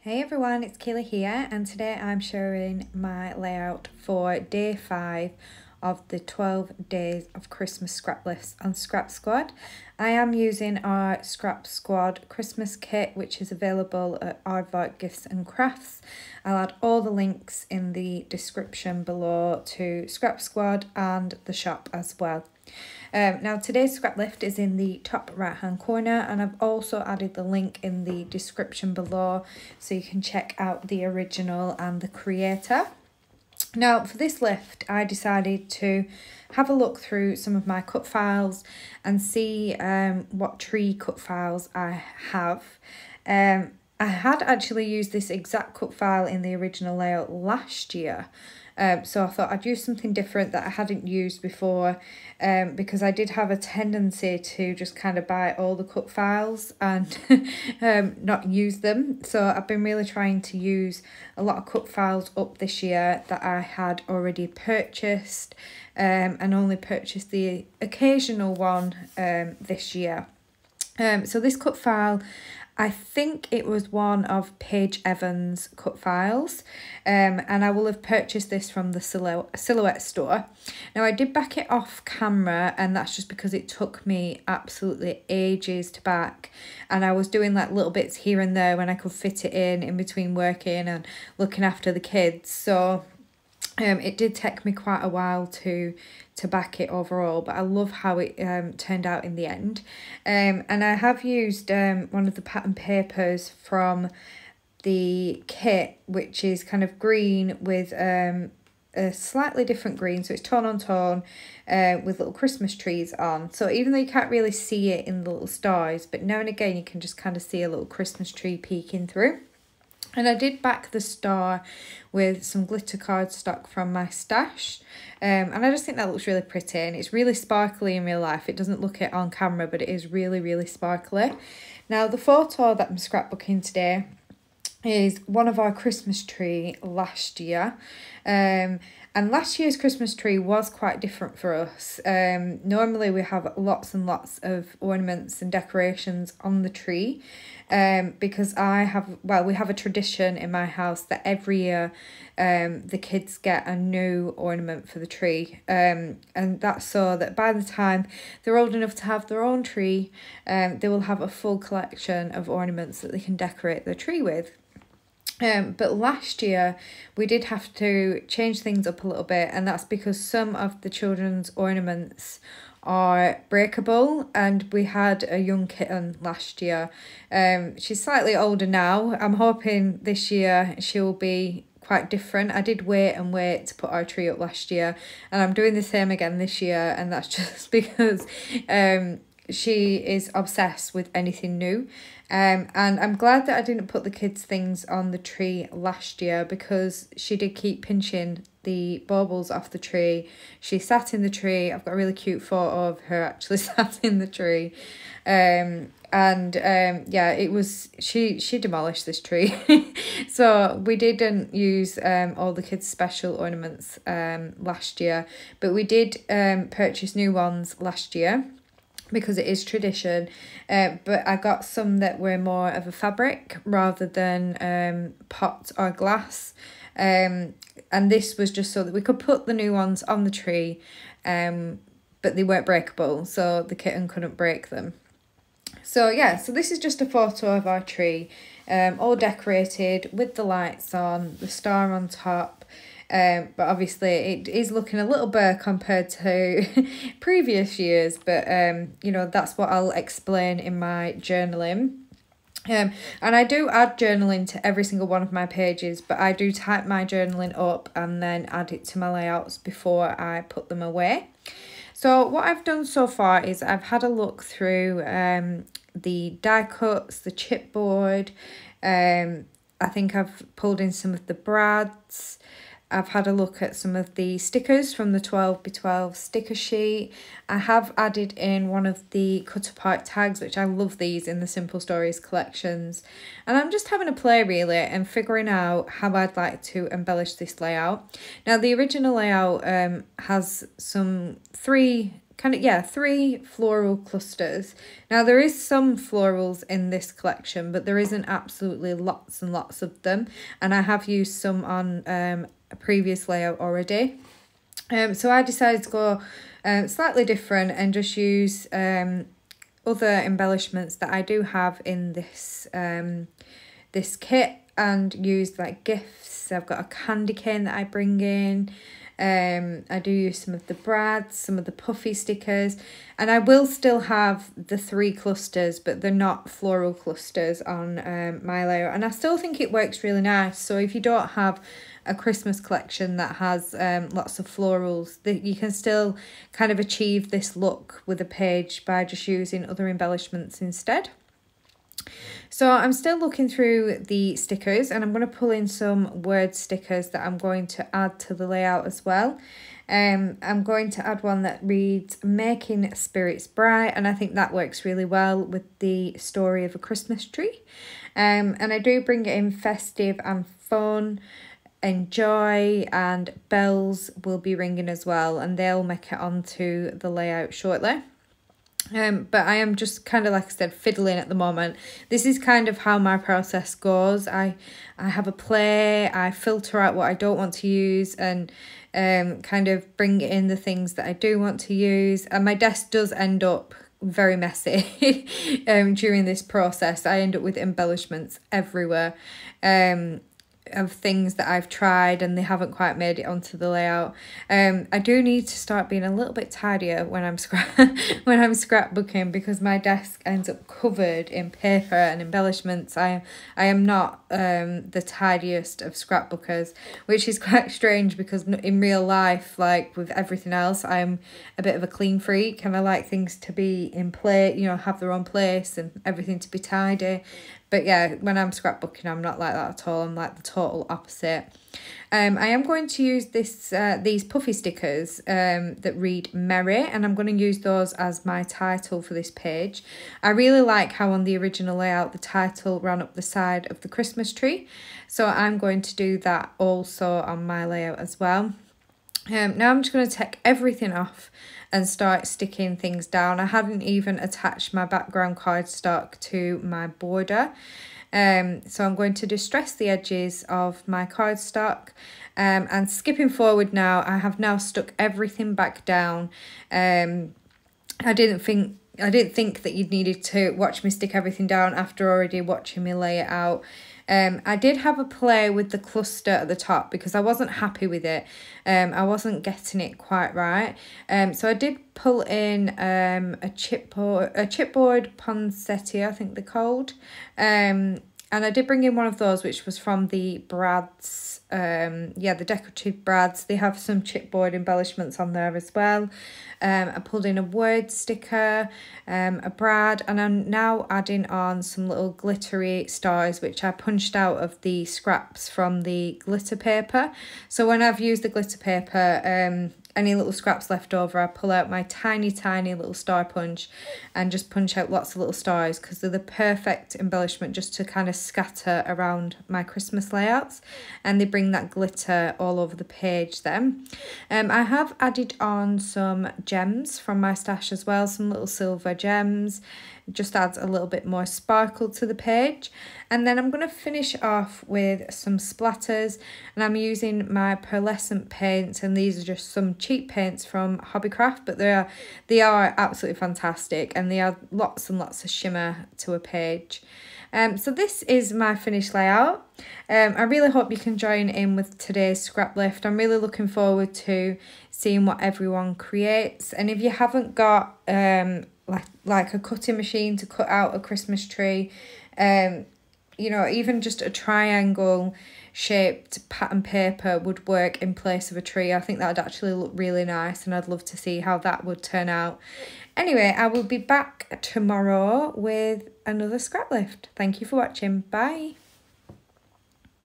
Hey everyone, it's Kayla here, and today I'm sharing my layout for day 5 of the 12 Days of Christmas Scraplifts on Scrap Squad. I am using our Scrap Squad Christmas kit, which is available at Aardvark Crafts. I'll add all the links in the description below to Scrap Squad and the shop as well. Now today's scrap lift is in the top right hand corner, and I've also added the link in the description below so you can check out the original and the creator. Now for this lift I decided to have a look through some of my cut files and see what tree cut files I have. I had actually used this exact cut file in the original layout last year. So I thought I'd use something different that I hadn't used before, because I did have a tendency to just kind of buy all the cut files and not use them. So I've been really trying to use a lot of cut files up this year that I had already purchased, and only purchased the occasional one this year. So this cut file, I think it was one of Paige Evans' cut files, and I will have purchased this from the Silhouette store. Now I did back it off camera, and that's just because it took me absolutely ages to back, and I was doing like little bits here and there when I could fit it in between working and looking after the kids. So it did take me quite a while to back it overall, but I love how it turned out in the end. And I have used one of the pattern papers from the kit, which is kind of green with a slightly different green, so it's tone on tone with little Christmas trees on. So even though you can't really see it in the little stars, but now and again you can just kind of see a little Christmas tree peeking through. And I did back the star with some glitter cardstock from my stash, and I just think that looks really pretty, and it's really sparkly in real life. It doesn't look it on camera, but it is really sparkly. Now the photo that I'm scrapbooking today is one of our Christmas tree last year, and last year's Christmas tree was quite different for us. Normally we have lots and lots of ornaments and decorations on the tree, because we have a tradition in my house that every year the kids get a new ornament for the tree, and that's so that by the time they're old enough to have their own tree, they will have a full collection of ornaments that they can decorate their tree with. But last year we did have to change things up a little bit, and that's because some of the children's ornaments are breakable, and we had a young kitten last year. She's slightly older now. I'm hoping this year she'll be quite different. I did wait to put our tree up last year, and I'm doing the same again this year, and that's just because she is obsessed with anything new. And I'm glad that I didn't put the kids' things on the tree last year, because she did keep pinching the baubles off the tree. She sat in the tree. I've got a really cute photo of her actually sat in the tree. Yeah, it was, she demolished this tree. So we didn't use all the kids' special ornaments last year, but we did purchase new ones last year, because it is tradition, but I got some that were more of a fabric rather than pot or glass, and this was just so that we could put the new ones on the tree, but they weren't breakable, so the kitten couldn't break them. So yeah, so this is just a photo of our tree, all decorated with the lights on, the star on top. But obviously it is looking a little bare compared to previous years, but you know, that's what I'll explain in my journaling. And I do add journaling to every single one of my pages, but I do type my journaling up and then add it to my layouts before I put them away. So what I've done so far is I've had a look through the die cuts, the chipboard. I think I've pulled in some of the brads. I've had a look at some of the stickers from the 12x12 sticker sheet. I have added in one of the cut apart tags, which I love these in the Simple Stories collections. And I'm just having a play really and figuring out how I'd like to embellish this layout. Now the original layout has some 3 three floral clusters. Now there is some florals in this collection, but there isn't absolutely lots and lots of them, and I have used some on a previous layout already. So I decided to go slightly different and just use other embellishments that I do have in this this kit, and use like gifts. I've got a candy cane that I bring in. I do use some of the brads, some of the puffy stickers, and I will still have the 3 clusters, but they're not floral clusters on my layout, and I still think it works really nice. So if you don't have a Christmas collection that has lots of florals, that you can still kind of achieve this look with a page by just using other embellishments instead. So I'm still looking through the stickers, and I'm going to pull in some word stickers that I'm going to add to the layout as well. I'm going to add one that reads "Making Spirits Bright," and I think that works really well with the story of a Christmas tree. And I do bring it in festive and fun, enjoy, and bells will be ringing as well, and they'll make it onto the layout shortly. But I am just kind of, like I said, fiddling at the moment. This is kind of how my process goes. I have a play, I filter out what I don't want to use, and kind of bring in the things that I do want to use. And my desk does end up very messy during this process. I end up with embellishments everywhere. Of things that I've tried and they haven't quite made it onto the layout. I do need to start being a little bit tidier when I'm scrapbooking, because my desk ends up covered in paper and embellishments. I am not the tidiest of scrapbookers, which is quite strange, because in real life, like with everything else, I'm a bit of a clean freak, and I like things to be in place, you know, have their own place and everything to be tidy. But yeah, when I'm scrapbooking, I'm not like that at all. I'm like the total opposite. I am going to use these puffy stickers that read "Merry," and I'm going to use those as my title for this page. I really like how on the original layout the title ran up the side of the Christmas tree, so I'm going to do that also on my layout as well. Now I'm just going to take everything off and start sticking things down. I hadn't even attached my background cardstock to my border. So I'm going to distress the edges of my cardstock, and skipping forward now, I have now stuck everything back down. I didn't think that you'd needed to watch me stick everything down after already watching me lay it out. I did have a play with the cluster at the top because I wasn't happy with it. I wasn't getting it quite right. So I did pull in a chipboard poinsettia, I think they're called. And I did bring in one of those, which was from the brads. The decorative brads. They have some chipboard embellishments on there as well. I pulled in a word sticker, a brad, and I'm now adding on some little glittery stars, which I punched out of the scraps from the glitter paper. So when I've used the glitter paper, any little scraps left over, I pull out my tiny little star punch and just punch out lots of little stars, because they're the perfect embellishment just to kind of scatter around my Christmas layouts, and they bring that glitter all over the page then. I have added on some gems from my stash as well, some little silver gems. It just adds a little bit more sparkle to the page. And then I'm going to finish off with some splatters, and I'm using my pearlescent paints, and these are just some cheap paints from Hobbycraft, but they are absolutely fantastic, and they add lots and lots of shimmer to a page. So this is my finished layout. I really hope you can join in with today's scrap lift. I'm really looking forward to seeing what everyone creates, and if you haven't got like a cutting machine to cut out a Christmas tree, you know, even just a triangle shaped pattern paper would work in place of a tree. I think that would actually look really nice, and I'd love to see how that would turn out. Anyway, I will be back tomorrow with another scrap lift. Thank you for watching. Bye.